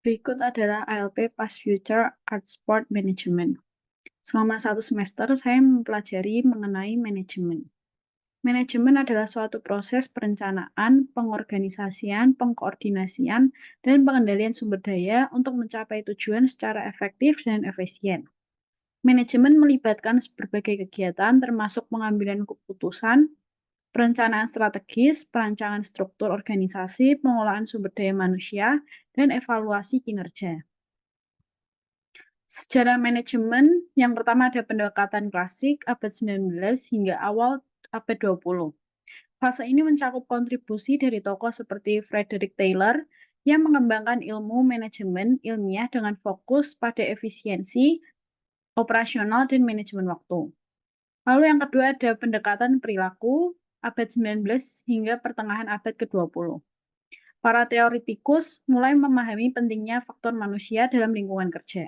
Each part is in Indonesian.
Berikut adalah ALP Past Future Art Sport Management. Selama 1 semester, saya mempelajari mengenai manajemen. Manajemen adalah suatu proses perencanaan, pengorganisasian, pengkoordinasian, dan pengendalian sumber daya untuk mencapai tujuan secara efektif dan efisien. Manajemen melibatkan berbagai kegiatan termasuk pengambilan keputusan, perencanaan strategis, perancangan struktur organisasi, pengolahan sumber daya manusia, dan evaluasi kinerja. Sejarah manajemen, yang pertama ada pendekatan klasik abad 19 hingga awal abad 20. Fase ini mencakup kontribusi dari tokoh seperti Frederick Taylor yang mengembangkan ilmu manajemen ilmiah dengan fokus pada efisiensi, operasional, dan manajemen waktu. Lalu yang kedua ada pendekatan perilaku abad 19 hingga pertengahan abad ke-20. Para teoretikus mulai memahami pentingnya faktor manusia dalam lingkungan kerja.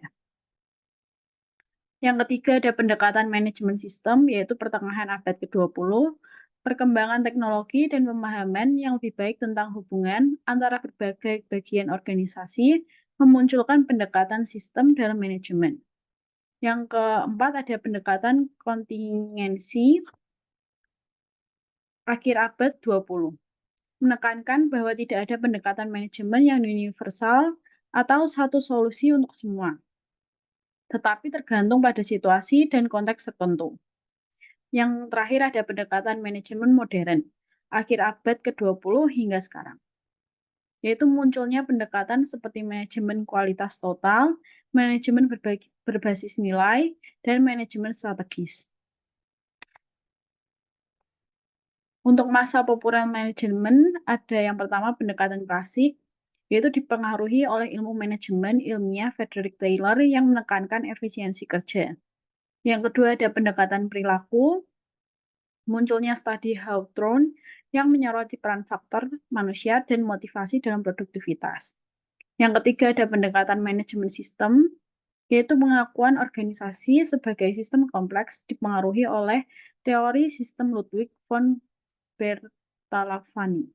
Yang ketiga ada pendekatan manajemen sistem, yaitu pertengahan abad ke-20, perkembangan teknologi dan pemahaman yang lebih baik tentang hubungan antara berbagai bagian organisasi memunculkan pendekatan sistem dalam manajemen. Yang keempat ada pendekatan kontingensi akhir abad 20, menekankan bahwa tidak ada pendekatan manajemen yang universal atau satu solusi untuk semua, tetapi tergantung pada situasi dan konteks tertentu. Yang terakhir ada pendekatan manajemen modern, akhir abad ke-20 hingga sekarang, yaitu munculnya pendekatan seperti manajemen kualitas total, manajemen berbasis nilai, dan manajemen strategis. Untuk masa populer manajemen, ada yang pertama pendekatan klasik, yaitu dipengaruhi oleh ilmu manajemen ilmiah Frederick Taylor yang menekankan efisiensi kerja. Yang kedua ada pendekatan perilaku, munculnya studi Hawthorne yang menyoroti peran faktor manusia dan motivasi dalam produktivitas. Yang ketiga ada pendekatan manajemen sistem, yaitu pengakuan organisasi sebagai sistem kompleks dipengaruhi oleh teori sistem Ludwig von Bertalanffy.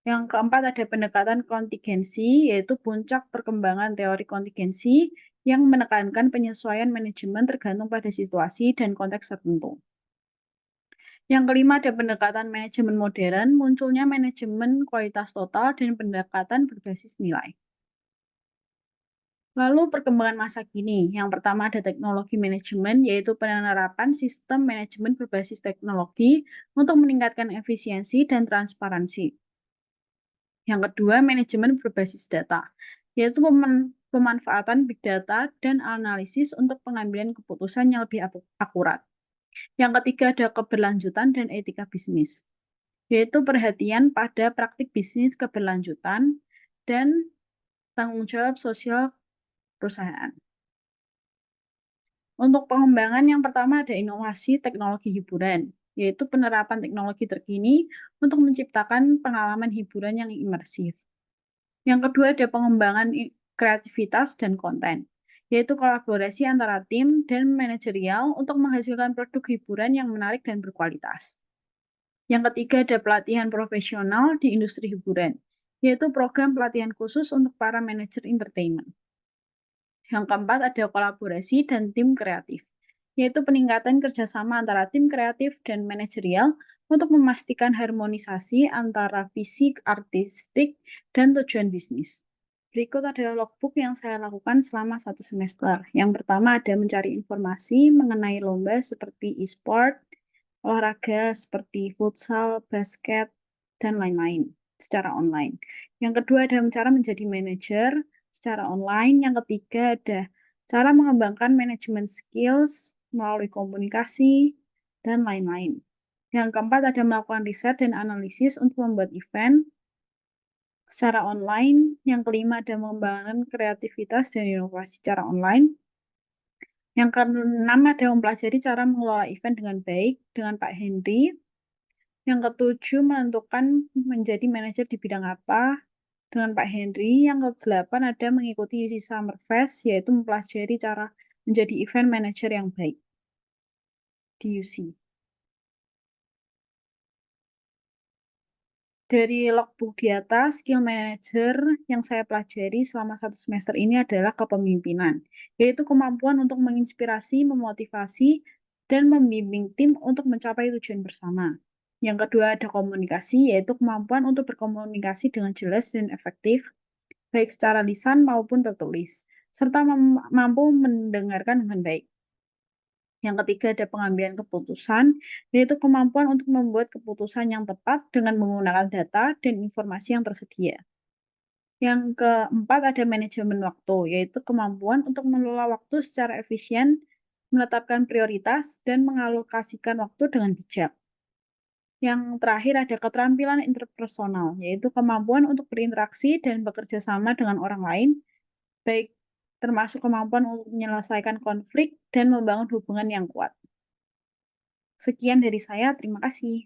Yang keempat ada pendekatan kontingensi, yaitu puncak perkembangan teori kontingensi yang menekankan penyesuaian manajemen tergantung pada situasi dan konteks tertentu. Yang kelima ada pendekatan manajemen modern, munculnya manajemen kualitas total dan pendekatan berbasis nilai. Lalu perkembangan masa kini, yang pertama ada teknologi manajemen, yaitu penerapan sistem manajemen berbasis teknologi untuk meningkatkan efisiensi dan transparansi. Yang kedua, manajemen berbasis data, yaitu pemanfaatan big data dan analisis untuk pengambilan keputusan yang lebih akurat. Yang ketiga ada keberlanjutan dan etika bisnis, yaitu perhatian pada praktik bisnis keberlanjutan dan tanggung jawab sosial perusahaan. Untuk pengembangan yang pertama ada inovasi teknologi hiburan, yaitu penerapan teknologi terkini untuk menciptakan pengalaman hiburan yang imersif. Yang kedua ada pengembangan kreativitas dan konten, yaitu kolaborasi antara tim dan manajerial untuk menghasilkan produk hiburan yang menarik dan berkualitas. Yang ketiga ada pelatihan profesional di industri hiburan, yaitu program pelatihan khusus untuk para manajer entertainment. Yang keempat ada kolaborasi dan tim kreatif, yaitu peningkatan kerjasama antara tim kreatif dan manajerial untuk memastikan harmonisasi antara visi artistik dan tujuan bisnis. Berikut adalah logbook yang saya lakukan selama 1 semester. Yang pertama ada mencari informasi mengenai lomba seperti e-sport, olahraga seperti futsal, basket, dan lain-lain secara online. Yang kedua ada cara menjadi manajer secara online. Yang ketiga ada cara mengembangkan manajemen skills melalui komunikasi, dan lain-lain. Yang keempat ada melakukan riset dan analisis untuk membuat event secara online. Yang kelima ada mengembangkan kreativitas dan inovasi secara online. Yang keenam ada mempelajari cara mengelola event dengan baik dengan Pak Henry. Yang ketujuh menentukan menjadi manajer di bidang apa dengan Pak Henry. Yang kedelapan ada mengikuti UC Summer Fest, yaitu mempelajari cara menjadi event manager yang baik di UC. Dari logbook di atas, skill manager yang saya pelajari selama 1 semester ini adalah kepemimpinan, yaitu kemampuan untuk menginspirasi, memotivasi, dan membimbing tim untuk mencapai tujuan bersama. Yang kedua ada komunikasi, yaitu kemampuan untuk berkomunikasi dengan jelas dan efektif, baik secara lisan maupun tertulis, serta mampu mendengarkan dengan baik. Yang ketiga ada pengambilan keputusan, yaitu kemampuan untuk membuat keputusan yang tepat dengan menggunakan data dan informasi yang tersedia. Yang keempat ada manajemen waktu, yaitu kemampuan untuk mengelola waktu secara efisien, menetapkan prioritas, dan mengalokasikan waktu dengan bijak. Yang terakhir ada keterampilan interpersonal, yaitu kemampuan untuk berinteraksi dan bekerja sama dengan orang lain, baik termasuk kemampuan untuk menyelesaikan konflik dan membangun hubungan yang kuat. Sekian dari saya, terima kasih.